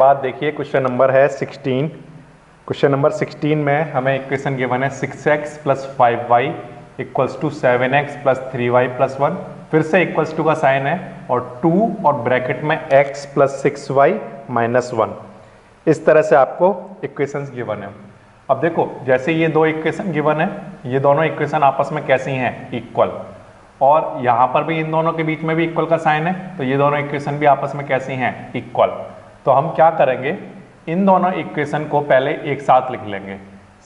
बाद देखिए question number है 16। क्वेश्चन नंबर 16 में हमें इक्वेशन गिवन है 6x plus 5y equals to 7x plus 3y plus 1। फिर से इक्वल्स टू का साइन है और 2 और ब्रैकेट में x प्लस 6y माइनस 1। इस तरह से आपको इक्वेशंस गिवन है। अब देखो जैसे ये दो इक्वेशन गिवन है, ये दोनों इक्वेशन आपस में कैसी हैं, इक्वल। और यहाँ पर भी इन दोनों के बीच में भी इक्वल का साइन है, तो ये दोनों इक्वेशन भी आपस में कैसी हैं, इक्वल। तो हम क्या करेंगे, इन दोनों इक्वेशन को पहले एक साथ लिख लेंगे।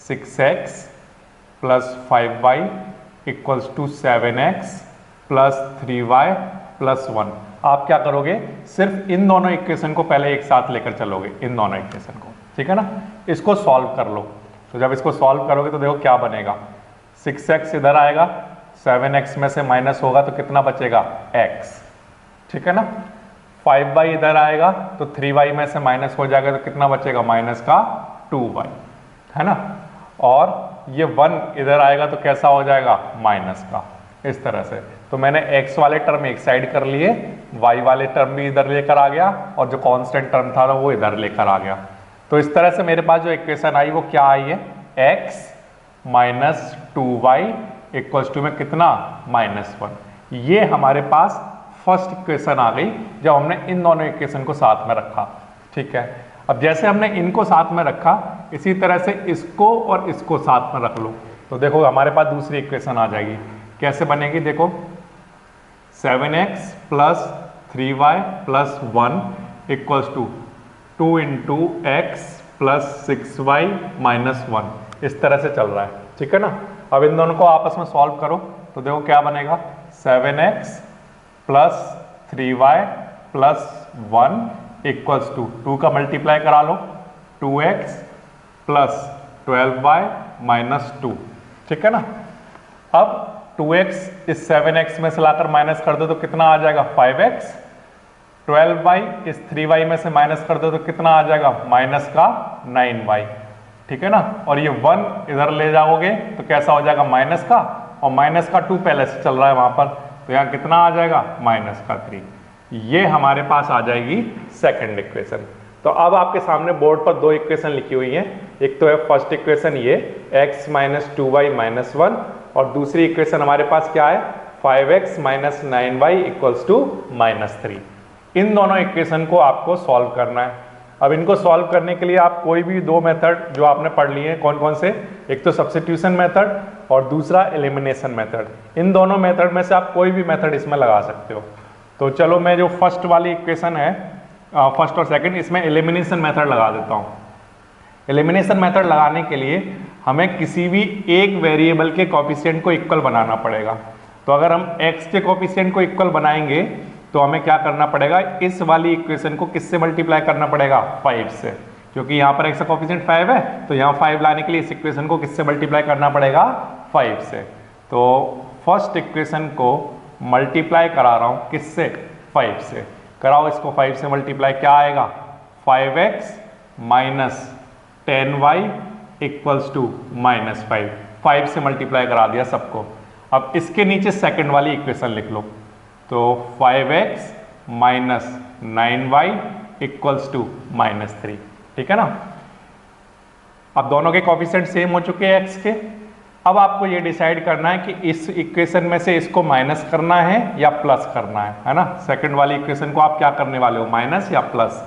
6x plus 5y equals to 7x plus 3y plus 1। आप क्या करोगे, सिर्फ इन दोनों इक्वेशन को पहले एक साथ लेकर चलोगे, इन दोनों इक्वेशन को, ठीक है ना। इसको सॉल्व कर लो। तो जब इसको सॉल्व करोगे तो देखो क्या बनेगा, 6x इधर आएगा, 7x में से माइनस होगा तो कितना बचेगा, x, ठीक है ना। 5y इधर आएगा तो 3y में से माइनस हो जाएगा तो कितना बचेगा, माइनस का 2y, है ना। और ये 1 इधर आएगा तो कैसा हो जाएगा, माइनस का, इस तरह से। तो मैंने x वाले टर्म एक साइड कर लिए, y वाले टर्म भी इधर लेकर आ गया और जो कांस्टेंट टर्म था वो इधर लेकर आ गया। तो इस तरह से मेरे पास जो इक्वेशन आई वो क्या आई है, x minus 2y equals to में कितना, माइनस 1। ये हमारे पास फर्स्ट इक्वेशन आ गई जब हमने इन दोनों इक्वेशन को साथ में रखा, ठीक है। अब जैसे हमने इनको साथ में रखा, इसी तरह से इसको और इसको साथ में रख लो तो देखो हमारे पास दूसरी इक्वेशन आ जाएगी। कैसे बनेगी, देखो 7x plus 3y plus 1 equals to 2 into x plus 6y minus 1। इस तरह से चल रहा है, ठीक है ना। अब इन दोनों को आपस में सॉल्व करो तो देखो क्या बनेगा, 7x plus 3y plus 1 equals to 2 का मल्टीप्लाई करा लो, 2x प्लस 12y माइनस 2, ठीक है ना। अब 2x इस 7x में से लाकर माइनस कर दो तो कितना आ जाएगा, 5x। 12y इस 3y में से माइनस कर दो तो कितना आ जाएगा, माइनस का 9y, ठीक है ना। और ये 1 इधर ले जाओगे तो कैसा हो जाएगा, माइनस का, और माइनस का 2 पहले से चल रहा है वहां पर, तो यहाँ कितना आ जाएगा, माइनस का 3। ये हमारे पास आ जाएगी सेकंड इक्वेशन। तो अब आपके सामने बोर्ड पर दो इक्वेशन लिखी हुई हैं। एक तो है फर्स्ट इक्वेशन ये x माइनस 2y माइनस 1, और दूसरी इक्वेशन हमारे पास क्या है, 5x minus 9y equals to minus 3। इन दोनों इक्वेशन को आपको सॉल्व करना है। अब इनको सॉल्व करने के लिए आप कोई भी दो मेथड जो आपने पढ़ लिए हैं, कौन कौन से, एक तो सब्स्टिट्यूशन मेथड और दूसरा एलिमिनेशन मेथड। इन दोनों मेथड में से आप कोई भी मेथड इसमें लगा सकते हो। तो चलो मैं जो फर्स्ट वाली इक्वेशन है, फर्स्ट और सेकंड, इसमें एलिमिनेशन मेथड लगा देता हूँ। एलिमिनेशन मेथड लगाने के लिए हमें किसी भी एक वेरिएबल के कोफिशिएंट को इक्वल बनाना पड़ेगा। तो अगर हम x के कोफिशिएंट को इक्वल बनाएंगे तो हमें क्या करना पड़ेगा, इस वाली इक्वेशन को किससे मल्टीप्लाई करना पड़ेगा, 5 से, क्योंकि यहाँ पर x का कोफिशिएंट 5 है, तो यहाँ 5 लाने के लिए इस इक्वेशन को किससे मल्टीप्लाई करना पड़ेगा, 5 से। तो फर्स्ट इक्वेशन को मल्टीप्लाई करा रहा हूँ किससे, 5 से। कराओ इसको 5 से मल्टीप्लाई, क्या आएगा, 5x minus 10y equals to minus 5। 5 से मल्टीप्लाई करा दिया सबको। अब इसके नीचे सेकंड वाली इक्वेशन लिख लो, तो 5x minus 9y equals to minus 3, ठीक है ना। अब दोनों के कोफिशिएंट सेम हो चुके हैं x के। अब आपको ये डिसाइड करना है कि इस इक्वेशन में से इसको माइनस करना है या प्लस करना है ना। सेकंड वाली इक्वेशन को आप क्या करने वाले हो, माइनस या प्लस।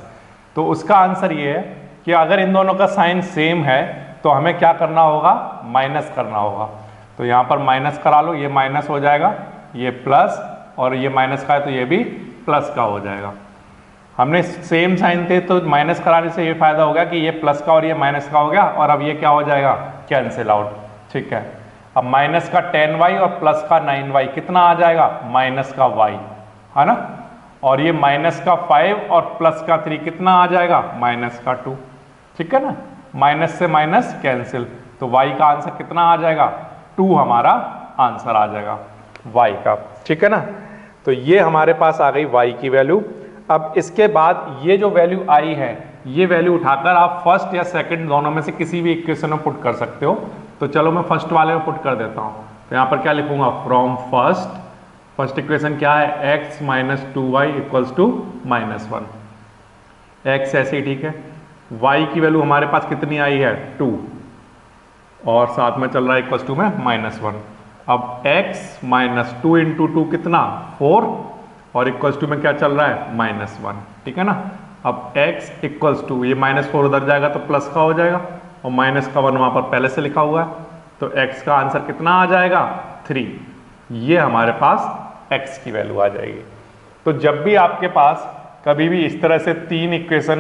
तो उसका आंसर ये है कि अगर इन दोनों का साइन सेम है तो हमें क्या करना होगा, माइनस करना होगा। तो यहाँ पर माइनस करा लो, ये माइनस हो जाएगा, ये प्लस, और ये माइनस का है तो ये भी प्लस का हो जाएगा। हमने सेम साइन थे तो माइनस कराने से ये फायदा हो गया कि ये प्लस का और ये माइनस का हो गया, और अब ये क्या हो जाएगा, कैंसिल आउट, ठीक है। अब माइनस का 10y और प्लस का 9y कितना आ जाएगा, माइनस का y, है ना। और ये माइनस का 5 और प्लस का 3 कितना आ जाएगा, माइनस का 2, ठीक है ना। माइनस से माइनस कैंसिल, तो y का आंसर कितना आ जाएगा, 2 हमारा आंसर आ जाएगा y का, ठीक है ना। तो ये हमारे पास आ गई y की वैल्यू। अब इसके बाद ये जो वैल्यू आई है, ये वैल्यू उठाकर आप फर्स्ट या सेकंड दोनों में से किसी भी इक्वेशन में पुट कर सकते हो। तो चलो मैं फर्स्ट वाले में पुट कर देता हूँ। तो यहाँ पर क्या लिखूंगा, फ्रॉम फर्स्ट इक्वेशन क्या है, x minus 2y equals to minus 1। x ऐसे ही, ठीक है। y की वैल्यू हमारे पास कितनी आई है 2 और साथ में चल रहा है इक्वल टू में -1। अब x माइनस 2 इंटू 2 कितना 4 और इक्वल टू में क्या चल रहा है -1, ठीक है ना। अब x इक्वल्स टू ये -4 उधर जाएगा तो प्लस का हो जाएगा और -1 वहाँ पर पहले से लिखा हुआ है, तो x का आंसर कितना आ जाएगा 3। ये हमारे पास x की वैल्यू आ जाएगी। तो जब भी आपके पास कभी भी इस तरह से 3 इक्वेशन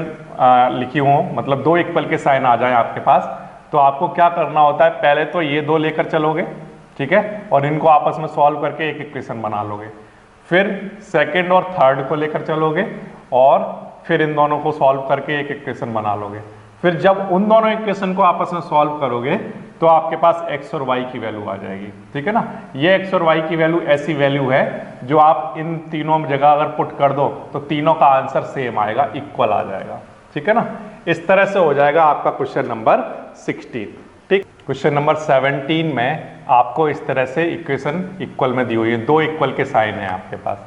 लिखी हो, मतलब 2 इक्वल के साइन आ जाए आपके पास, तो आपको क्या करना होता है, पहले तो ये 2 लेकर चलोगे, ठीक है, और इनको आपस में सॉल्व करके एक इक्वेशन बना लोगे। फिर सेकंड और थर्ड को लेकर चलोगे और फिर इन दोनों को सॉल्व करके एक इक्वेशन बना लोगे। फिर जब उन दोनों इक्वेशन को आपस में सॉल्व करोगे तो आपके पास x और y की वैल्यू आ जाएगी, ठीक है ना। ये x और y की वैल्यू ऐसी वैल्यू है जो आप इन तीनों जगह अगर पुट कर दो तो तीनों का आंसर सेम आएगा, इक्वल आ जाएगा, ठीक है ना। इस तरह से हो जाएगा आपका क्वेश्चन नंबर 16, ठीक। क्वेश्चन नंबर 17 में आपको इस तरह से इक्वेशन इक्वल में दी हुई है, 2 इक्वल के साइन है आपके पास।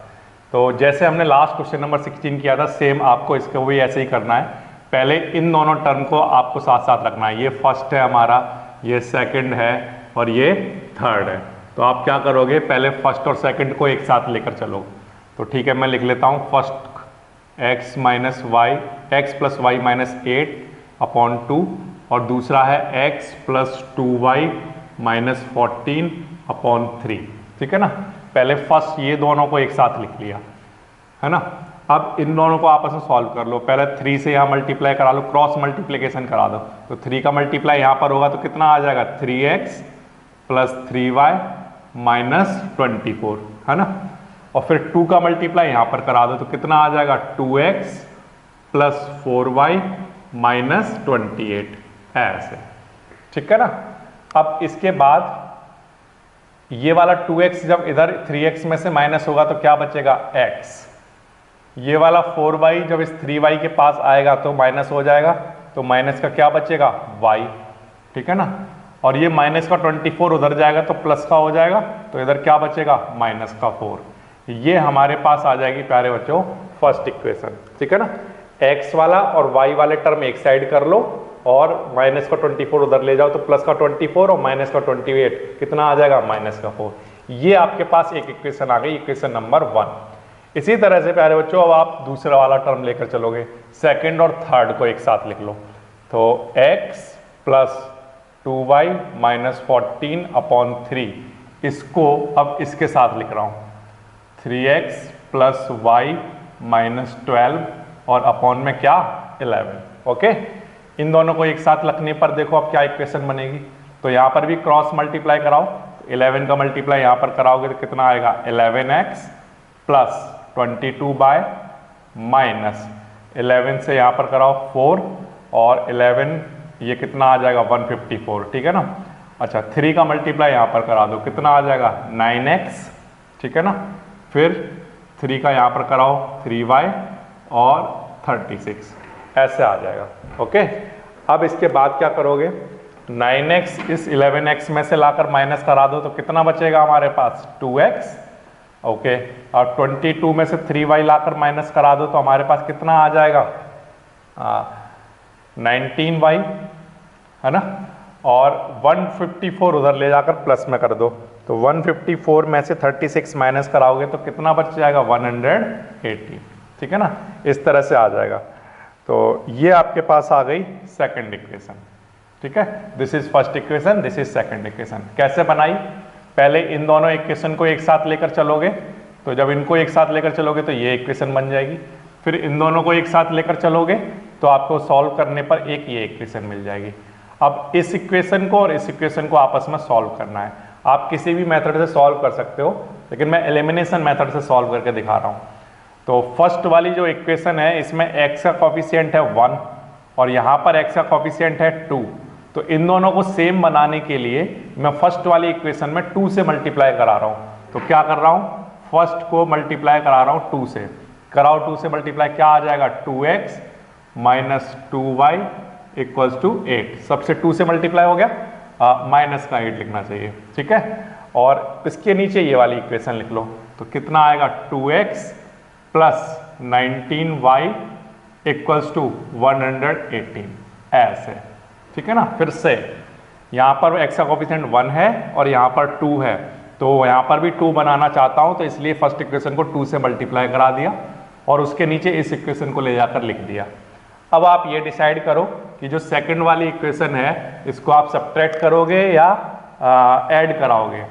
तो जैसे हमने लास्ट क्वेश्चन नंबर 16 किया था, सेम आपको इसको भी ऐसे ही करना है। पहले इन दोनों टर्म को आपको साथ साथ रखना है, ये फर्स्ट है हमारा, ये सेकंड है और ये थर्ड है। तो आप क्या करोगे, पहले फर्स्ट और सेकंड को एक साथ लेकर चलो। तो ठीक है, मैं लिख लेता हूँ first x minus y, x plus y minus 8 upon 2 और दूसरा है x plus 2y minus 14 upon 3, ठीक है ना। पहले फर्स्ट ये दोनों को एक साथ लिख लिया, है ना। अब इन दोनों को आपस में सॉल्व कर लो। पहले 3 से यहाँ मल्टीप्लाई करा लो, क्रॉस मल्टीप्लिकेशन करा दो। तो 3 का मल्टीप्लाई यहाँ पर होगा तो कितना आ जाएगा 3x प्लस 3y माइनस 24, है ना। और फिर 2 का मल्टीप्लाई यहाँ पर करा दो तो कितना आ जाएगा 2x प्लस 4y माइनस 28, ऐसे, ठीक है ना। अब इसके बाद ये वाला 2x जब इधर 3x में से माइनस होगा तो क्या बचेगा x। ये वाला 4y जब इस 3y के पास आएगा तो माइनस हो जाएगा, तो माइनस का क्या बचेगा y, ठीक है ना। और ये माइनस का 24 उधर जाएगा तो प्लस का हो जाएगा, तो इधर क्या बचेगा माइनस का 4। ये हमारे पास आ जाएगी प्यारे बच्चों फर्स्ट इक्वेशन, ठीक है ना। x वाला और y वाले टर्म एक साइड कर लो और माइनस का 24 उधर ले जाओ तो प्लस का 24 और माइनस का 28 कितना आ जाएगा माइनस का 4। ये आपके पास एक इक्वेशन आ गई, इक्वेशन नंबर 1। इसी तरह से प्यारे बच्चों अब आप दूसरा वाला टर्म लेकर चलोगे, सेकंड और थर्ड को एक साथ लिख लो। तो x plus 2y minus 14 upon 3, इसको अब इसके साथ लिख रहा हूँ 3x प्लस y माइनस 12 और अपॉन में क्या 11, ओके। इन दोनों को एक साथ रखने पर देखो अब क्या इक्वेशन बनेगी। तो यहाँ पर भी क्रॉस मल्टीप्लाई कराओ, तो 11 का मल्टीप्लाई यहाँ पर कराओगे तो कितना आएगा 11x प्लस 22 बाय माइनस 11 से यहाँ पर कराओ 4 और 11 ये कितना आ जाएगा 154, ठीक है ना। अच्छा 3 का मल्टीप्लाई यहाँ पर करा दो, कितना आ जाएगा 9x, ठीक है ना। फिर 3 का यहाँ पर कराओ 3y और 36, ऐसे आ जाएगा, ओके। अब इसके बाद क्या करोगे, 9x इस 11x में से लाकर माइनस करा दो तो कितना बचेगा हमारे पास 2x, ओके। और 22 में से 3y लाकर माइनस करा दो तो हमारे पास कितना आ जाएगा 19y, है ना। और 154 उधर ले जाकर प्लस में कर दो तो 154 में से 36 माइनस कराओगे तो कितना बच जाएगा 180, ठीक है ना। इस तरह से आ जाएगा। तो ये आपके पास आ गई सेकंड इक्वेशन, ठीक है। This is first equation, this is second equation. कैसे बनाई, पहले इन दोनों इक्वेशन को एक साथ लेकर चलोगे, तो जब इनको एक साथ लेकर चलोगे तो ये इक्वेशन बन जाएगी। फिर इन दोनों को एक साथ लेकर चलोगे तो आपको सॉल्व करने पर एक ये इक्वेशन मिल जाएगी। अब इस इक्वेशन को और इस इक्वेशन को आपस में सॉल्व करना है। आप किसी भी मेथड से सॉल्व कर सकते हो, लेकिन मैं एलिमिनेशन मेथड से सॉल्व करके दिखा रहा हूँ। तो फर्स्ट वाली जो इक्वेशन है इसमें x का कॉफिशिएंट है 1 और यहाँ पर x का कॉफिशिएंट है 2। तो इन दोनों को सेम बनाने के लिए मैं फर्स्ट वाली इक्वेशन में 2 से मल्टीप्लाई करा रहा हूँ। तो क्या कर रहा हूँ, फर्स्ट को मल्टीप्लाई करा रहा हूँ 2 से, कराओ 2 से मल्टीप्लाई, क्या आ जाएगा 2x minus 2y equals to 8। सबसे 2 से मल्टीप्लाई हो गया, माइनस का 8 लिखना चाहिए, ठीक है। और इसके नीचे ये वाली इक्वेशन लिख लो तो कितना आएगा 2x plus 19y equals to 118 ऐसे, ठीक है ना। फिर से यहाँ पर x का कोफिशिएंट 1 है और यहाँ पर 2 है, तो यहाँ पर भी 2 बनाना चाहता हूँ, तो इसलिए फर्स्ट इक्वेशन को 2 से मल्टीप्लाई करा दिया और उसके नीचे इस इक्वेशन को ले जाकर लिख दिया। अब आप ये डिसाइड करो कि जो सेकंड वाली इक्वेशन है इसको आप सब्ट्रैक्ट करोगे या ऐड कराओगे।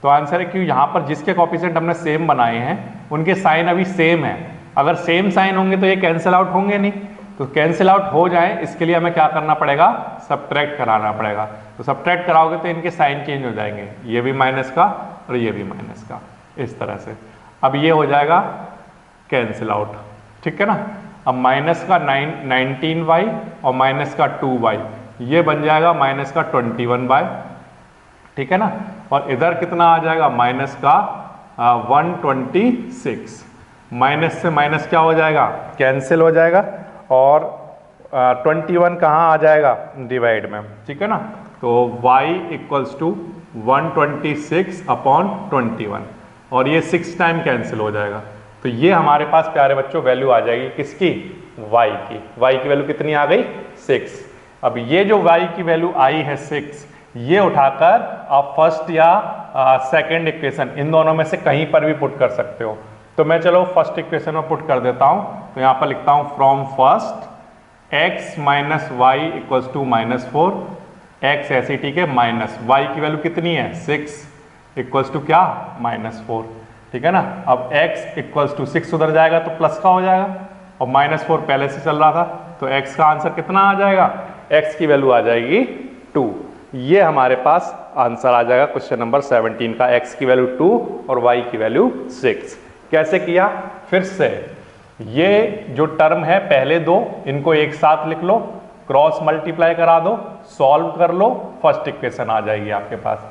तो आंसर है कि यहाँ पर जिसके कोफिशिएंट हमने सेम बनाए हैं उनके साइन अभी सेम है। अगर सेम साइन होंगे तो ये कैंसिल आउट होंगे नहीं, तो कैंसिल आउट हो जाए इसके लिए हमें क्या करना पड़ेगा, सब्ट्रैक्ट कराना पड़ेगा। तो सब्ट्रैक्ट कराओगे तो इनके साइन चेंज हो जाएंगे, ये भी माइनस का और ये भी माइनस का, इस तरह से। अब ये हो जाएगा कैंसिल आउट, ठीक है ना। अब माइनस का 19y और माइनस का 2y ये बन जाएगा माइनस का 21y, ठीक है ना। और इधर कितना आ जाएगा, माइनस का 126। माइनस से माइनस क्या हो जाएगा, कैंसिल हो जाएगा और 21 कहाँ आ जाएगा, डिवाइड में, ठीक है ना। तो y इक्वल्स टू 126 अपॉन 21 और ये 6 टाइम कैंसिल हो जाएगा। तो ये हमारे पास प्यारे बच्चों वैल्यू आ जाएगी किसकी, y की। y की वैल्यू कितनी आ गई, 6। अब ये जो y की वैल्यू आई है 6, ये उठाकर आप फर्स्ट या सेकंड इक्वेशन इन दोनों में से कहीं पर भी पुट कर सकते हो। तो मैं चलो फर्स्ट इक्वेशन में पुट कर देता हूं। तो यहां पर लिखता हूं from first x minus y equals to -4, x ऐसे ठीक है, माइनस y की वैल्यू कितनी है 6 इक्वल्स टू क्या, -4, ठीक है ना। अब x इक्वल्स टू 6 उधर जाएगा तो प्लस का हो जाएगा और -4 पहले से चल रहा था, तो x का आंसर कितना आ जाएगा, x की वैल्यू आ जाएगी 2। ये हमारे पास आंसर आ जाएगा क्वेश्चन नंबर 17 का, x की वैल्यू 2 और y की वैल्यू 6। कैसे किया, फिर से ये जो टर्म है पहले दो इनको एक साथ लिख लो, क्रॉस मल्टीप्लाई करा दो, सॉल्व कर लो, फर्स्ट इक्वेशन आ जाएगी आपके पास।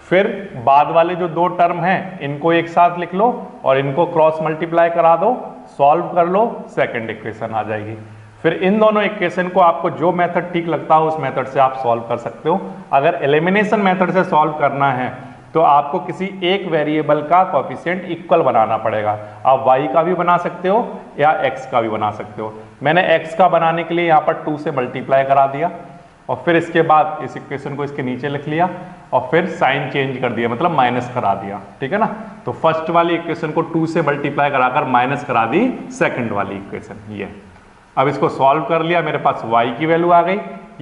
फिर बाद वाले जो दो टर्म हैं इनको एक साथ लिख लो और इनको क्रॉस मल्टीप्लाई करा दो, सॉल्व कर लो, सेकंड इक्वेशन आ जाएगी। फिर इन दोनों इक्वेशन को आपको जो मेथड ठीक लगता हो उस मेथड से आप सॉल्व कर सकते हो। अगर एलिमिनेशन मेथड से सॉल्व करना है तो आपको किसी एक वेरिएबल का कोएफिशिएंट इक्वल बनाना पड़ेगा। आप y का भी बना सकते हो या x का भी बना सकते हो। मैंने x का बनाने के लिए यहाँ पर 2 से मल्टीप्लाई करा दिया और फिर इसके बाद इस इक्वेशन को इसके नीचे लिख लिया और फिर साइन चेंज कर दिया, मतलब माइनस करा दिया, ठीक है ना। तो फर्स्ट वाली इक्वेशन को 2 से मल्टीप्लाई कराकर माइनस करा दी सेकंड वाली इक्वेशन ये। अब इसको सॉल्व कर लिया, मेरे पास y की वैल्यू आ गई।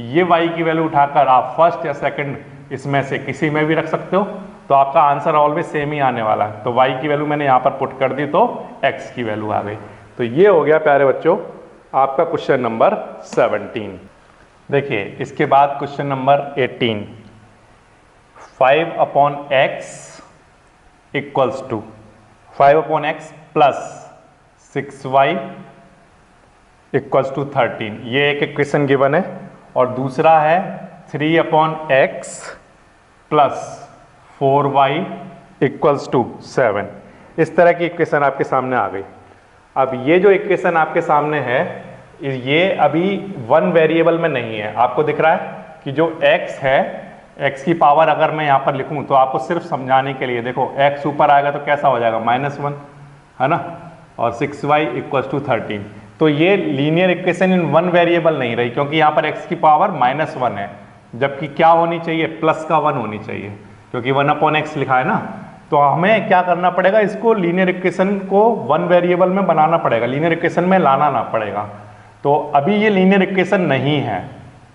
ये y की वैल्यू उठाकर आप फर्स्ट या सेकंड इसमें से किसी में भी रख सकते हो, तो आपका आंसर ऑलवेज सेम ही आने वाला है। तो y की वैल्यू मैंने यहाँ पर पुट कर दी तो x की वैल्यू आ गई। तो ये हो गया प्यारे बच्चों आपका क्वेश्चन नंबर 17। देखिए इसके बाद question number 18, 5 upon x equals to 5 upon x plus 6y equals to 13। ये एक इक्वेशन गिवन है और दूसरा है 3 upon x plus 4y equals to 7। इस तरह की इक्वेशन आपके सामने आ गई। अब ये जो इक्वेशन आपके सामने है ये अभी वन वेरिएबल में नहीं है। आपको दिख रहा है कि जो x है, x की पावर अगर मैं यहाँ पर लिखूँ तो आपको सिर्फ समझाने के लिए, देखो x ऊपर आएगा तो कैसा हो जाएगा, -1 है ना, और 6y इक्वल्स टू 13। तो ये linear equation in one variable नहीं रही क्योंकि यहाँ पर x की पावर -1 है, जबकि क्या होनी चाहिए, प्लस का 1 होनी चाहिए, क्योंकि 1 अपॉन x लिखा है ना। तो हमें क्या करना पड़ेगा, इसको लीनियर इक्वेशन को वन वेरिएबल में बनाना पड़ेगा, लीनियर इक्वेशन में लाना ना पड़ेगा। तो अभी ये लीनियर इक्वेशन नहीं है,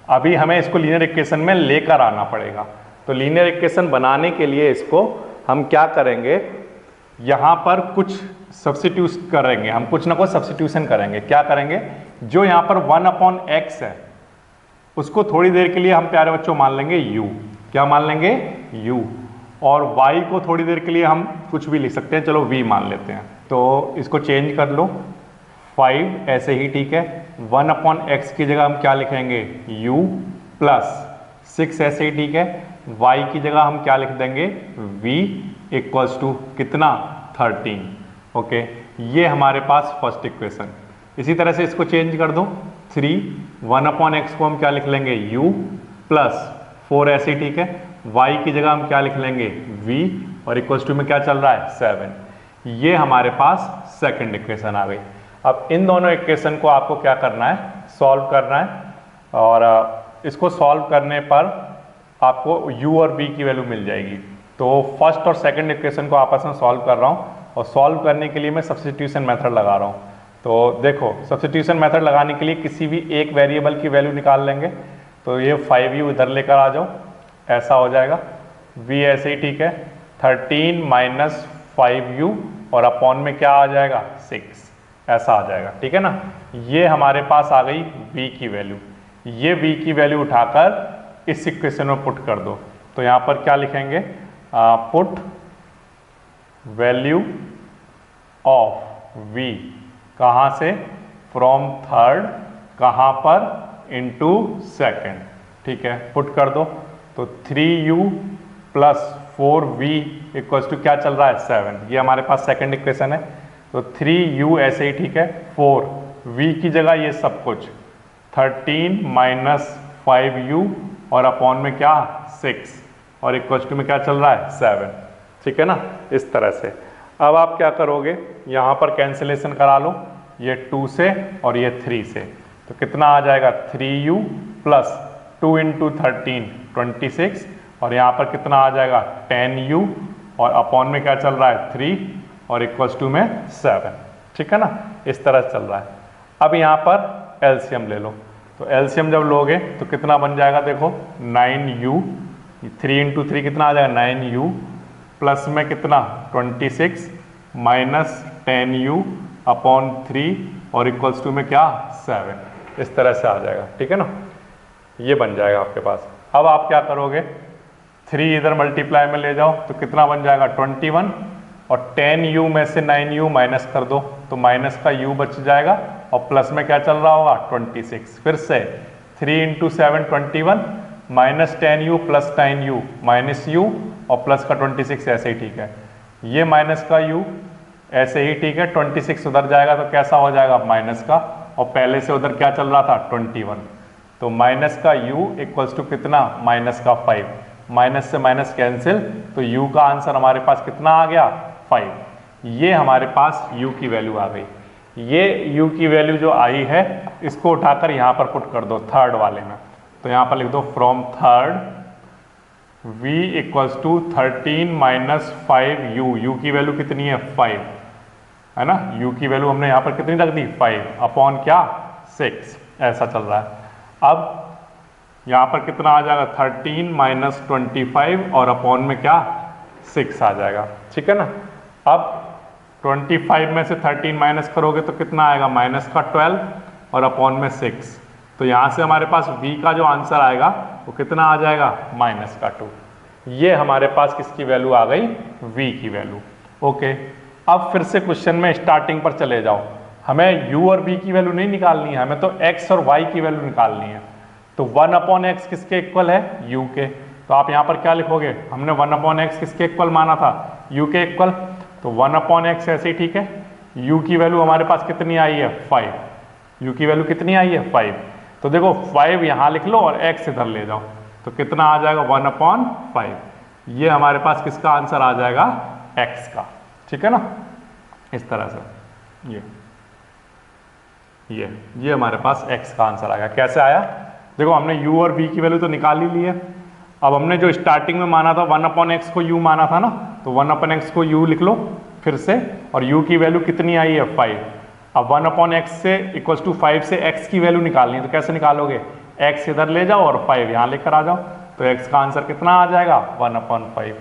अभी हमें इसको लीनियर इक्वेशन में लेकर आना पड़ेगा। तो लीनियर इक्वेशन बनाने के लिए इसको हम क्या करेंगे, यहाँ पर कुछ सब्स्टिट्यूट करेंगे, हम कुछ ना कुछ सब्स्टिट्यूशन करेंगे। क्या करेंगे, जो यहाँ पर 1 अपॉन x है उसको थोड़ी देर के लिए हम प्यारे बच्चों मान लेंगे u। क्या मान लेंगे, u। और y को थोड़ी देर के लिए हम कुछ भी लिख सकते हैं, चलो v मान लेते हैं। तो इसको चेंज कर लो, 5 ऐसे ही ठीक है, 1 अपॉन x की जगह हम क्या लिखेंगे, u प्लस 6 ऐसे ही ठीक है, y की जगह हम क्या लिख देंगे, v इक्वल्स टू कितना, 13। ओके, ये हमारे पास फर्स्ट इक्वेशन। इसी तरह से इसको चेंज कर दो, 1 अपॉन एक्स को हम क्या लिख लेंगे, u प्लस 4 ऐसे ही ठीक है, y की जगह हम क्या लिख लेंगे, v, और इक्वल्स टू में क्या चल रहा है, 7। ये हमारे पास सेकंड इक्वेशन आ गई। अब इन दोनों इक्वेशन को आपको क्या करना है, सॉल्व करना है, और इसको सॉल्व करने पर आपको u और v की वैल्यू मिल जाएगी। तो फर्स्ट और सेकंड इक्वेशन को आपस में सॉल्व कर रहा हूँ, और सॉल्व करने के लिए मैं सब्स्टिट्यूशन मेथड लगा रहा हूँ। तो देखो, सब्स्टिट्यूशन मेथड लगाने के लिए किसी भी एक वेरिएबल की वैल्यू निकाल लेंगे। तो ये 5u इधर लेकर आ जाओ, ऐसा हो जाएगा। v ऐसे ही ठीक है, 13 माइनस 5u और अपॉन में क्या आ जाएगा 6, ऐसा आ जाएगा, ठीक है ना। ये हमारे पास आ गई v की वैल्यू। ये v की वैल्यू उठाकर इस इक्वेशन में पुट कर दो। तो यहाँ पर क्या लिखेंगे, पुट वैल्यू ऑफ v कहाँ से, फ्रॉम थर्ड, कहाँ पर, इनटू सेकंड, ठीक है। पुट कर दो तो 3u plus 4v equals to क्या चल रहा है 7, ये हमारे पास सेकंड इक्वेशन है। तो 3u ऐसे ही ठीक है, 4v की जगह ये सब कुछ 13 माइनस 5u और अपॉन में क्या 6 और इक्वल्स टू में क्या चल रहा है 7, ठीक है ना। इस तरह से अब आप क्या करोगे, यहाँ पर कैंसिलेशन करा लो, ये 2 से और ये 3 से। तो कितना आ जाएगा 3u प्लस 2 इंटू 13 26, और यहाँ पर कितना आ जाएगा 10u और अपॉन में क्या चल रहा है 3 और इक्वल्स टू में 7, ठीक है ना। इस तरह चल रहा है। अब यहाँ पर एलसीएम ले लो। तो एलसीएम जब लोगे तो कितना बन जाएगा, देखो 9u, 3 इंटू 3 कितना आ जाएगा 9u, प्लस में कितना 26 माइनस 10u अपॉन 3 और इक्वल्स टू में क्या 7, इस तरह से आ जाएगा, ठीक है ना। ये बन जाएगा आपके पास। अब आप क्या करोगे, 3 इधर मल्टीप्लाई में ले जाओ तो कितना बन जाएगा 21, और 10u में से 9u माइनस कर दो तो माइनस का u बच जाएगा, और प्लस में क्या चल रहा होगा 26। फिर से 3 into 7 21 minus 10u plus 9u minus u और प्लस का 26, ऐसे ही ठीक है। ये माइनस का u ऐसे ही ठीक है, 26 उधर जाएगा तो कैसा हो जाएगा माइनस का, और पहले से उधर क्या चल रहा था 21। तो माइनस का u इक्वल्स टू कितना माइनस का 5, माइनस से माइनस कैंसिल, तो u का आंसर हमारे पास कितना आ गया 5। ये हमारे पास u की वैल्यू आ गई। ये u की वैल्यू जो आई है इसको उठाकर यहाँ पर पुट कर दो थर्ड वाले में। तो यहाँ पर लिख दो from third v equals to 13 minus 5u, u की वैल्यू कितनी है 5 है ना। u की वैल्यू हमने यहाँ पर कितनी रख दी 5 अपॉन क्या 6, ऐसा चल रहा है। अब यहाँ पर कितना आ जाएगा 13 माइनस 25 और अपॉन में क्या 6 आ जाएगा, ठीक है ना। अब 25 में से 13 माइनस करोगे तो कितना आएगा माइनस का 12 और अपॉन में 6। तो यहाँ से हमारे पास v का जो आंसर आएगा वो कितना आ जाएगा माइनस का 2। ये हमारे पास किसकी वैल्यू आ गई v की वैल्यू। ओके, अब फिर से क्वेश्चन में स्टार्टिंग पर चले जाओ। हमें u और v की वैल्यू नहीं निकालनी है, हमें तो x और y की वैल्यू निकालनी है। तो 1 अपॉन एक्स किसके इक्वल है u के। तो आप यहाँ पर क्या लिखोगे, हमने 1 अपॉन एक्स किसके इक्वल माना था u के इक्वल। तो 1 अपॉन एक्स ऐसे ही ठीक है। u की वैल्यू हमारे पास कितनी आई है 5, u की वैल्यू कितनी आई है 5। तो देखो 5 यहाँ लिख लो और x इधर ले जाओ तो कितना आ जाएगा 1 अपॉन 5। ये हमारे पास किसका आंसर आ जाएगा x का, ठीक है ना। इस तरह से ये हमारे पास x का आंसर आएगा। कैसे आया, देखो हमने u और v की वैल्यू तो निकाल ही ली है। अब हमने जो स्टार्टिंग में माना था 1 अपॉन एक्स को u माना था ना, तो 1 अपॉन एक्स को u लिख लो फिर से, और u की वैल्यू कितनी आई है 5। अब 1 अपॉन एक्स से इक्वल्स टू 5 से x की वैल्यू निकालनी है। तो कैसे निकालोगे, x इधर ले जाओ और 5 यहाँ लेकर आ जाओ। तो x का आंसर कितना आ जाएगा 1 अपॉन 5।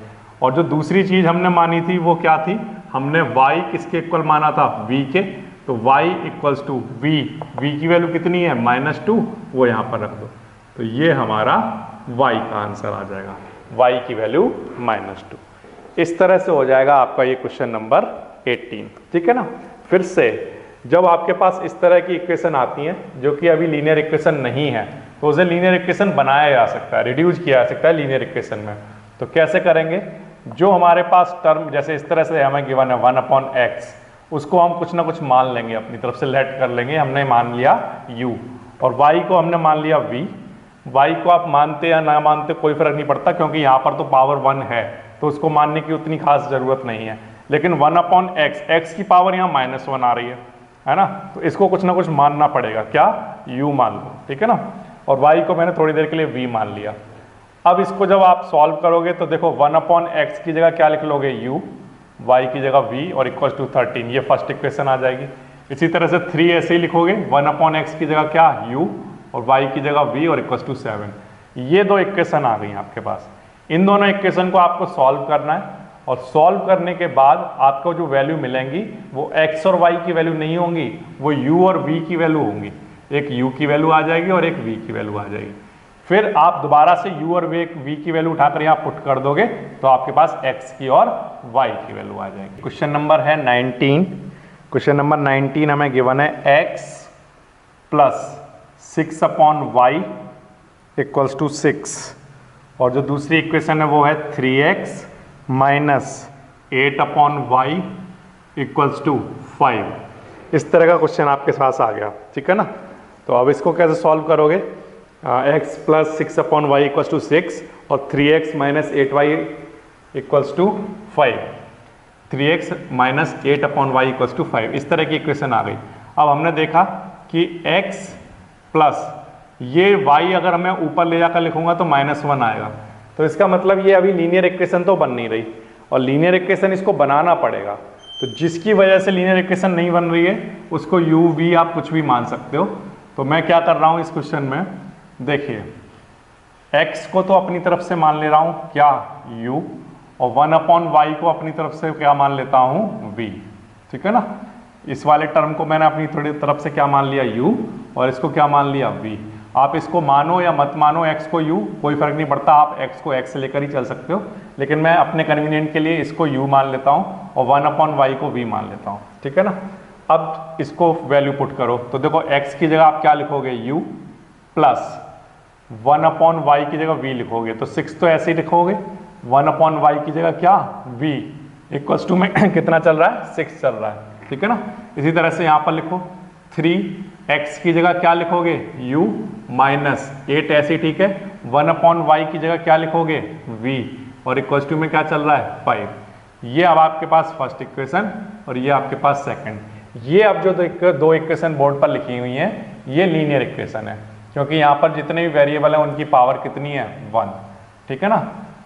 और जो दूसरी चीज़ हमने मानी थी वो क्या थी, हमने y किसके इक्वल माना था v के। तो y इक्वल्स टू v की वैल्यू कितनी है -2, वो यहाँ पर रख दो। तो ये हमारा y का आंसर आ जाएगा, y की वैल्यू -2। इस तरह से हो जाएगा आपका ये क्वेश्चन नंबर 18, ठीक है ना। फिर से जब आपके पास इस तरह की इक्वेशन आती हैं जो कि अभी लीनियर इक्वेशन नहीं है, तो उसे लीनियर इक्वेशन बनाया जा सकता है, रिड्यूस किया जा सकता है लीनियर इक्वेशन में। तो कैसे करेंगे, जो हमारे पास टर्म जैसे इस तरह से हमें गिवन है 1 अपॉन एक्स, उसको हम कुछ ना कुछ मान लेंगे, अपनी तरफ से लेट कर लेंगे। हमने मान लिया u और y को हमने मान लिया v। y को आप मानते या ना मानते कोई फर्क नहीं पड़ता, क्योंकि यहाँ पर तो पावर 1 है तो उसको मानने की उतनी खास जरूरत नहीं है। लेकिन 1 अपॉन एक्स, एक्स की पावर यहाँ -1 आ रही है, है ना। तो इसको कुछ ना कुछ मानना पड़ेगा, क्या, u मान लो, ठीक है ना। और y को मैंने थोड़ी देर के लिए v मान लिया। अब इसको जब आप सॉल्व करोगे तो देखो 1/x की जगह क्या लिख लोगे, u, y की जगह v और इक्वल टू 13, ये फर्स्ट इक्वेशन आ जाएगी। इसी तरह से 3 ऐसे ही लिखोगे, 1/x की जगह क्या, u और y की जगह v और इक्वल टू 7। ये दो इक्वेशन आ गई आपके पास। इन दोनों इक्वेशन को आपको सॉल्व करना है और सॉल्व करने के बाद आपको जो वैल्यू मिलेंगी वो x और y की वैल्यू नहीं होंगी, वो u और v की वैल्यू होंगी। एक u की वैल्यू आ जाएगी और एक v की वैल्यू आ जाएगी। फिर आप दोबारा से u और v की वैल्यू उठाकर यहाँ पुट कर दोगे तो आपके पास x की और y की वैल्यू आ जाएगी। क्वेश्चन नंबर है 19। क्वेश्चन नंबर 19 हमें गिवन है x plus 6/y equals to 6 और जो दूसरी इक्वेशन है वो है 3x minus 8/y equals to 5। इस तरह का क्वेश्चन आपके पास आ गया, ठीक है ना। तो अब इसको कैसे सॉल्व करोगे, x plus 6/y equals to 6 और 3x minus 8y equals to 5, 3x minus 8/y equals to 5, इस तरह की इक्वेशन आ गई। अब हमने देखा कि x प्लस ये y अगर मैं ऊपर ले जाकर लिखूंगा तो -1 आएगा, तो इसका मतलब ये अभी लीनियर इक्वेशन तो बन नहीं रही और लीनियर इक्वेशन इसको बनाना पड़ेगा। तो जिसकी वजह से लीनियर इक्वेशन नहीं बन रही है उसको u v आप कुछ भी मान सकते हो। तो मैं क्या कर रहा हूँ इस क्वेश्चन में, देखिए x को तो अपनी तरफ से मान ले रहा हूँ क्या, u, और 1/y को अपनी तरफ से क्या मान लेता हूँ, v, ठीक है ना। इस वाले टर्म को मैंने अपनी थोड़ी तरफ से क्या मान लिया, u, और इसको क्या मान लिया, v। आप इसको मानो या मत मानो, x को u, कोई फर्क नहीं पड़ता, आप x को x से लेकर ही चल सकते हो, लेकिन मैं अपने कन्वीनियंट के लिए इसको u मान लेता हूँ और 1/y को v मान लेता हूँ, ठीक है ना। अब इसको वैल्यू पुट करो तो देखो x की जगह आप क्या लिखोगे, u प्लस 1/y की जगह v लिखोगे, तो 6 तो ऐसे ही लिखोगे, 1/y की जगह क्या, v इक्वल्स टू में कितना चल रहा है, 6 चल रहा है, ठीक है ना। इसी तरह से यहाँ पर लिखो 3x की जगह क्या लिखोगे, u माइनस 8 ऐसे, ठीक है। 1/y की जगह क्या लिखोगे, v, और इक्वल्स टू में क्या चल रहा है, 5। ये अब आपके पास फर्स्ट इक्वेशन और ये आपके पास सेकंड। ये अब जो दो इक्वेशन बोर्ड पर लिखी हुई हैं ये लीनियर इक्वेशन है, क्योंकि यहाँ पर जितने भी वेरिएबल हैं उनकी पावर कितनी है, 1, ठीक है ना।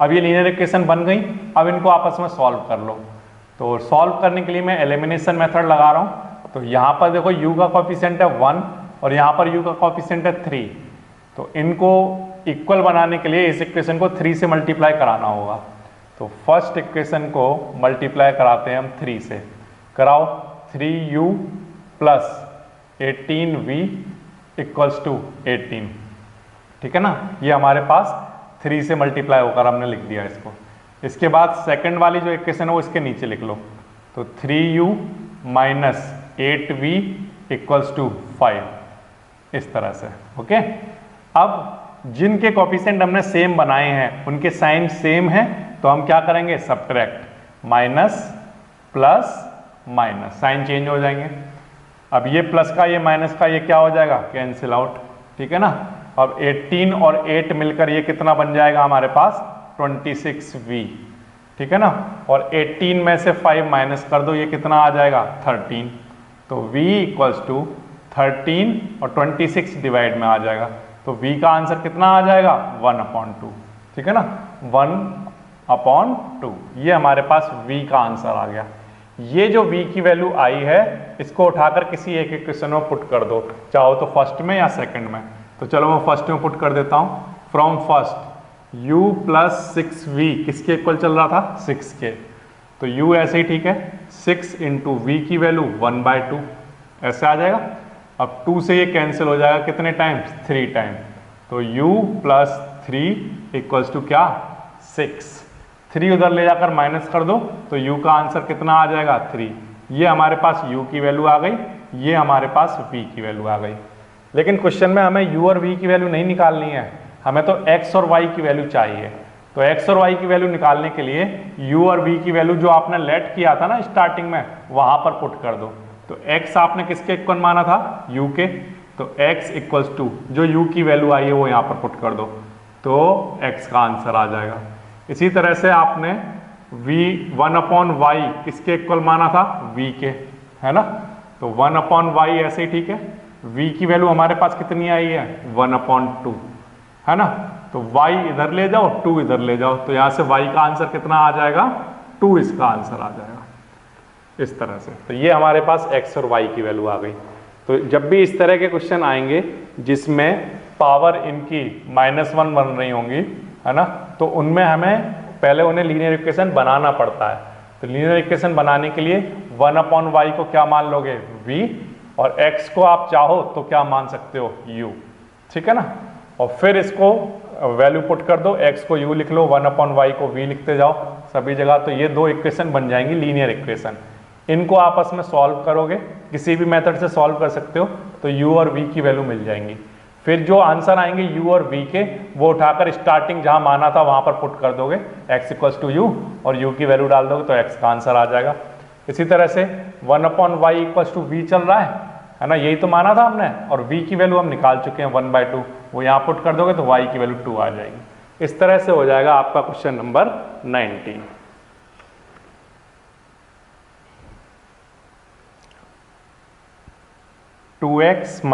अब ये लीनियर इक्वेशन बन गई, अब इनको आपस में सॉल्व कर लो। तो सॉल्व करने के लिए मैं एलिमिनेशन मेथड लगा रहा हूँ। तो यहाँ पर देखो u का कोफिशिएंट है 1 और यहाँ पर u का कोफिशिएंट है 3, तो इनको इक्वल बनाने के लिए इस इक्वेशन को 3 से मल्टीप्लाई कराना होगा। तो फर्स्ट इक्वेशन को मल्टीप्लाई कराते हैं हम 3 से, कराओ 3u plus 18v equals to 18, ठीक है ना। ये हमारे पास 3 से मल्टीप्लाई होकर हमने लिख दिया इसको। इसके बाद सेकंड वाली जो इक्वेशन है वो इसके नीचे लिख लो, तो 3u minus 8v equals to 5, इस तरह से, ओके। अब जिनके कोफिशिएंट हमने सेम बनाए हैं उनके साइन सेम है, तो हम क्या करेंगे, subtract, minus plus minus, sign change हो जाएंगे। अब ये प्लस का ये माइनस का ये क्या हो जाएगा, कैंसिल आउट, ठीक है ना। अब 18 और 8 मिलकर ये कितना बन जाएगा हमारे पास, 26v, ठीक है ना। और 18 में से 5 माइनस कर दो, ये कितना आ जाएगा, 13। तो v इक्वल्स टू 13 और 26 डिवाइड में आ जाएगा, तो v का आंसर कितना आ जाएगा, 1/2, ठीक है ना, 1/2। ये हमारे पास v का आंसर आ गया। ये जो v की वैल्यू आई है इसको उठाकर किसी एक इक्वेशन में पुट कर दो, चाहो तो फर्स्ट में या सेकंड में। तो चलो मैं फर्स्ट में पुट कर देता हूँ। From first u plus 6v किसके इक्वल चल रहा था, 6 के, तो u ऐसे ही ठीक है, 6 इंटू v की वैल्यू 1/2 ऐसे आ जाएगा। अब 2 से ये कैंसिल हो जाएगा, कितने टाइम्स, 3 टाइम, तो u प्लस 3 इक्वल्स टू क्या, 6। 3 उधर ले जाकर माइनस कर दो तो u का आंसर कितना आ जाएगा, 3। ये हमारे पास u की वैल्यू आ गई, ये हमारे पास v की वैल्यू आ गई। लेकिन क्वेश्चन में हमें u और v की वैल्यू नहीं निकालनी है, हमें तो x और y की वैल्यू चाहिए। तो x और y की वैल्यू निकालने के लिए u और v की वैल्यू जो आपने लेट किया था ना स्टार्टिंग में, वहां पर पुट कर दो। तो x आपने किसके इक्वल माना था, u के, तो x इक्वल्स टू जो u की वैल्यू आई है वो यहाँ पर पुट कर दो, तो x का आंसर आ जाएगा। इसी तरह से आपने v 1/y किसके इक्वल माना था, v के, है ना। तो 1/y ऐसे ही ठीक है। v की वैल्यू हमारे पास कितनी आई है 1/2 है ना, तो y इधर ले जाओ 2 इधर ले जाओ, तो यहाँ से y का आंसर कितना आ जाएगा 2 इसका आंसर आ जाएगा इस तरह से। तो ये हमारे पास x और y की वैल्यू आ गई। तो जब भी इस तरह के क्वेश्चन आएंगे जिसमें पावर इनकी -1 बन रही होंगी है ना, तो उनमें हमें पहले उन्हें लीनियर इक्वेशन बनाना पड़ता है। तो लीनियर इक्वेशन बनाने के लिए 1/y को क्या मान लोगे v, और x को आप चाहो तो क्या मान सकते हो u, ठीक है ना। और फिर इसको वैल्यू पुट कर दो, x को u लिख लो, 1/y को v लिखते जाओ सभी जगह, तो ये दो इक्वेशन बन जाएंगी लीनियर इक्वेशन। इनको आपस में सॉल्व करोगे, किसी भी मेथड से सॉल्व कर सकते हो, तो u और v की वैल्यू मिल जाएंगी। फिर जो आंसर आएंगे u और v के, वो उठाकर स्टार्टिंग जहां माना था वहां पर पुट कर दोगे, x = u और u की वैल्यू डाल दोगे तो x का आंसर आ जाएगा। इसी तरह से 1/y = v चल रहा है ना, यही तो माना था हमने, और v की वैल्यू हम निकाल चुके हैं 1/2, वो यहाँ पुट कर दोगे तो y की वैल्यू 2 आ जाएगी। इस तरह से हो जाएगा आपका क्वेश्चन नंबर 19। (2x -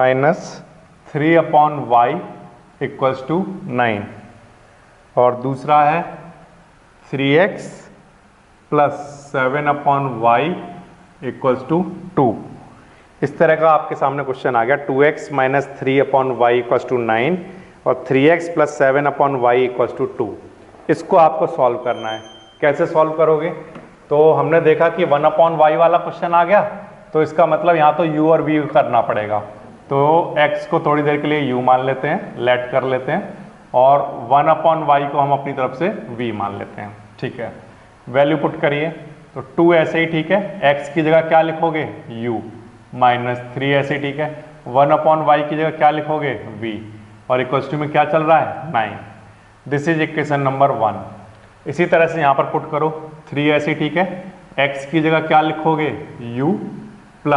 3/y = 9) और दूसरा है 3x + 7/y = 2। इस तरह का आपके सामने क्वेश्चन आ गया, 2x - 3/y = 9 और 3x + 7/y = 2। इसको आपको सॉल्व करना है। कैसे सॉल्व करोगे, तो हमने देखा कि 1/y वाला क्वेश्चन आ गया, तो इसका मतलब यहाँ तो u और v करना पड़ेगा। तो x को थोड़ी देर के लिए u मान लेते हैं, लेट कर लेते हैं, और 1/y को हम अपनी तरफ से v मान लेते हैं, ठीक है। वैल्यू पुट करिए, तो 2 ऐसे ही ठीक है, x की जगह क्या लिखोगे u, -3 ऐसे ठीक है, 1/y की जगह क्या लिखोगे v, और इक्वल्स टू में क्या चल रहा है 9। This is equation number 1। इसी तरह से यहाँ पर पुट करो, 3 ऐसे ठीक है, x की जगह क्या लिखोगे u +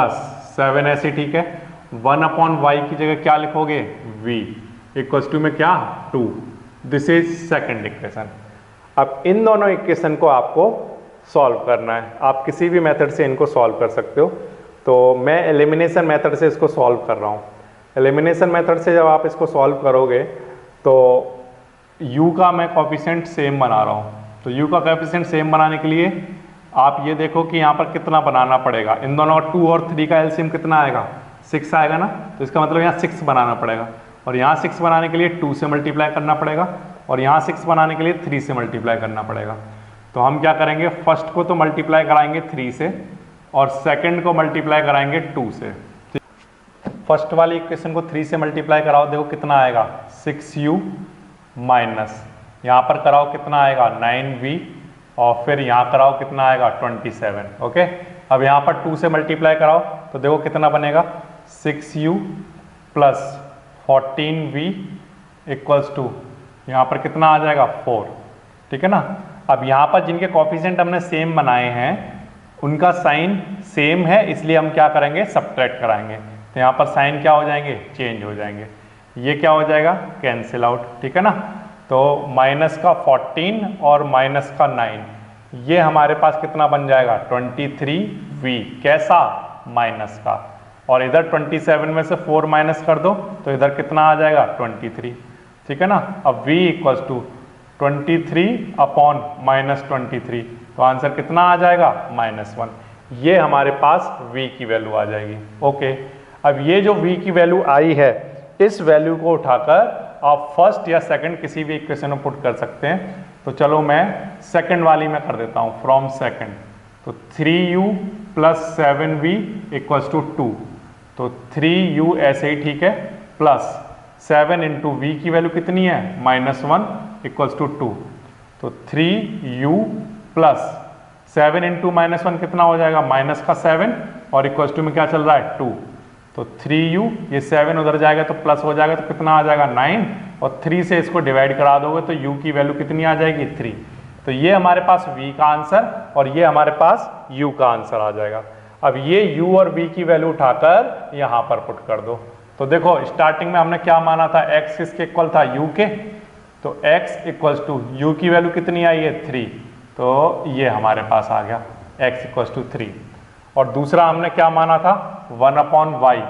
7 ऐसे ठीक है, 1/y की जगह क्या लिखोगे v, इक्वल्स टू में क्या 2। This is second equation. अब इन दोनों इक्वेशन को आपको सॉल्व करना है, आप किसी भी मेथड से इनको सॉल्व कर सकते हो। तो मैं एलिमिनेशन मेथड से इसको सॉल्व कर रहा हूँ। एलिमिनेशन मेथड से जब आप इसको सॉल्व करोगे तो u का मैं कोफिशिएंट सेम बना रहा हूँ, तो u का कोफिशिएंट सेम बनाने के लिए आप ये देखो कि यहाँ पर कितना बनाना पड़ेगा। इन दोनों 2 और 3 का एलसीएम कितना आएगा 6 आएगा ना, तो इसका मतलब यहाँ 6 बनाना पड़ेगा, और यहाँ 6 बनाने के लिए 2 से मल्टीप्लाई करना पड़ेगा, और यहाँ 6 बनाने के लिए 3 से मल्टीप्लाई करना पड़ेगा। तो हम क्या करेंगे, फर्स्ट को तो मल्टीप्लाई कराएंगे 3 से, और सेकंड को मल्टीप्लाई कराएंगे 2 से। फर्स्ट वाली इक्वेशन को 3 से मल्टीप्लाई कराओ, देखो कितना आएगा 6u माइनस, यहाँ पर कराओ कितना आएगा 9v, और फिर यहाँ कराओ कितना आएगा 27। ओके, अब यहाँ पर 2 से मल्टीप्लाई कराओ तो देखो कितना बनेगा 6u + 14v = यहाँ पर कितना आ जाएगा 4, ठीक है ना। अब यहाँ पर जिनके कोफिशिएंट हमने सेम बनाए हैं उनका साइन सेम है, इसलिए हम क्या करेंगे सब्ट्रैक्ट कराएंगे, तो यहाँ पर साइन क्या हो जाएंगे चेंज हो जाएंगे, ये क्या हो जाएगा कैंसिल आउट, ठीक है ना। तो माइनस का 14 और माइनस का 9, ये हमारे पास कितना बन जाएगा 23v, कैसा माइनस का, और इधर 27 में से 4 माइनस कर दो तो इधर कितना आ जाएगा 23, ठीक है ना। अब v = 23/-23, तो आंसर कितना आ जाएगा -1। ये हमारे पास v की वैल्यू आ जाएगी। ओके, अब ये जो v की वैल्यू आई है, इस वैल्यू को उठाकर आप फर्स्ट या सेकंड किसी भी इक्वेशन में पुट कर सकते हैं। तो चलो मैं सेकंड वाली में कर देता हूँ, फ्रॉम सेकंड। तो 3u + 7v = 2, तो 3u ऐसे ही ठीक है, प्लस 7 × v की वैल्यू कितनी है -1 = 2, तो 3u + 7 × -1 कितना हो जाएगा -7, और इक्वल्स टू में क्या चल रहा है 2, तो 3u, ये 7 उधर जाएगा तो प्लस हो जाएगा, तो कितना आ जाएगा 9, और 3 से इसको डिवाइड करा दोगे तो u की वैल्यू कितनी आ जाएगी 3। तो ये हमारे पास v का आंसर और ये हमारे पास u का आंसर आ जाएगा। अब ये u और v की वैल्यू उठाकर यहाँ पर पुट कर दो। तो देखो स्टार्टिंग में हमने क्या माना था, x किसके इक्वल था u के, तो x = u की वैल्यू कितनी आई है 3, तो ये हमारे पास आ गया x = 3। और दूसरा हमने क्या माना था, 1/y,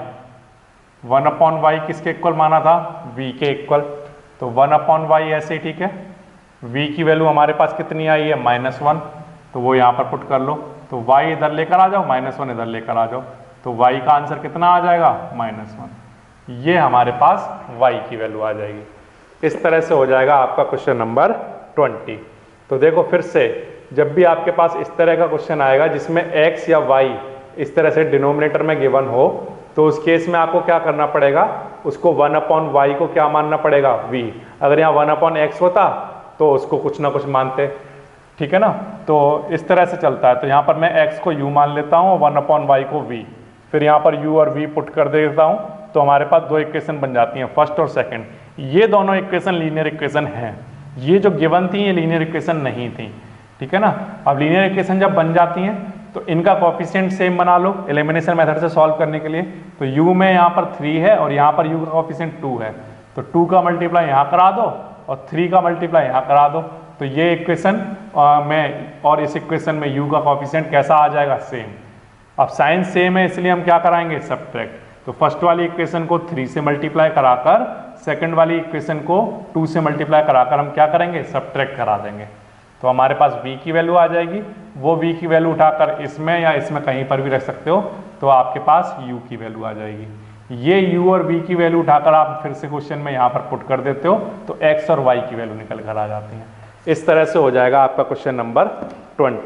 1/y किसके इक्वल माना था, v के इक्वल, तो 1/y ऐसे ही ठीक है। v की वैल्यू हमारे पास कितनी आई है, -1, तो वो यहाँ पर पुट कर लो, तो y इधर लेकर आ जाओ, -1 इधर लेकर आ जाओ, तो y का आंसर कितना आ जाएगा, -1। ये हमारे पास y की वैल्यू आ जाएगी। इस तरह से हो जाएगा आपका क्वेश्चन नंबर 20। तो देखो फिर से, जब भी आपके पास इस तरह का क्वेश्चन आएगा जिसमें x या y इस तरह से डिनोमिनेटर में गिवन हो, तो उस केस में आपको क्या करना पड़ेगा, उसको 1/y को क्या मानना पड़ेगा, v। अगर यहाँ 1/x होता तो उसको कुछ ना कुछ मानते, ठीक है ना। तो इस तरह से चलता है। तो यहाँ पर मैं x को u मान लेता हूँ, 1/y को v, फिर यहाँ पर u और v पुट कर देता हूँ, तो हमारे पास दो इक्वेशन बन जाती हैं, फर्स्ट और सेकंड। ये दोनों इक्वेशन लीनियर इक्वेशन हैं। ये जो गिवन थी ये लीनियर इक्वेशन नहीं थी, ठीक है ना। अब लीनियर इक्वेशन जब बन जाती हैं तो इनका कोएफिशिएंट सेम बना लो एलिमिनेशन मेथड से सॉल्व करने के लिए। तो u में यहाँ पर 3 है और यहाँ पर u का कोएफिशिएंट 2 है, तो 2 का मल्टीप्लाई यहाँ करा दो और 3 का मल्टीप्लाई यहाँ करा दो, तो ये इक्वेशन में और इस इक्वेशन में u का कोएफिशिएंट कैसा आ जाएगा, सेम। अब साइन सेम है इसलिए हम क्या कराएंगे, सब्ट्रैक्ट। तो फर्स्ट वाली इक्वेशन को 3 से मल्टीप्लाई कराकर सेकंड वाली इक्वेशन को 2 से मल्टीप्लाई कराकर हम क्या करेंगे, सब्ट्रैक्ट करा देंगे। तो हमारे पास v की वैल्यू आ जाएगी। वो v की वैल्यू उठाकर इसमें या इसमें कहीं पर भी रख सकते हो, तो आपके पास u की वैल्यू आ जाएगी। ये u और v की वैल्यू उठाकर आप फिर से क्वेश्चन में यहाँ पर पुट कर देते हो, तो x और y की वैल्यू निकल कर आ जाती है। इस तरह से हो जाएगा आपका क्वेश्चन नंबर 20।